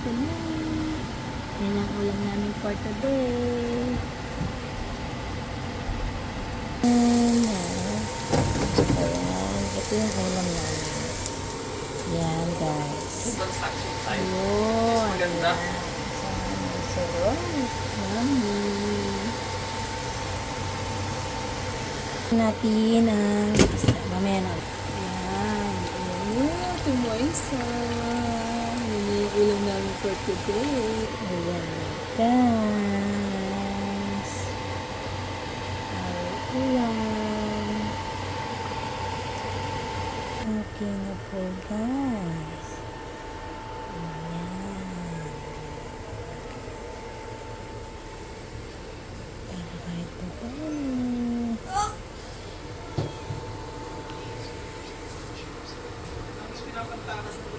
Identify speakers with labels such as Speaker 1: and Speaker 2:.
Speaker 1: Ito na. Yan ang ulam namin for today. Ayan. Ito yung ulam namin. Yan, guys. Ayun.
Speaker 2: Maganda.
Speaker 1: Sarap. Yummy. Natin ang mamaya na. Ayan. Ayan. Tumoysa. Yan yung ulam namin for today. Ayan. Guys. Ulam. Okay na po, guys. Ayan. Para kahit po paano. Para po paano.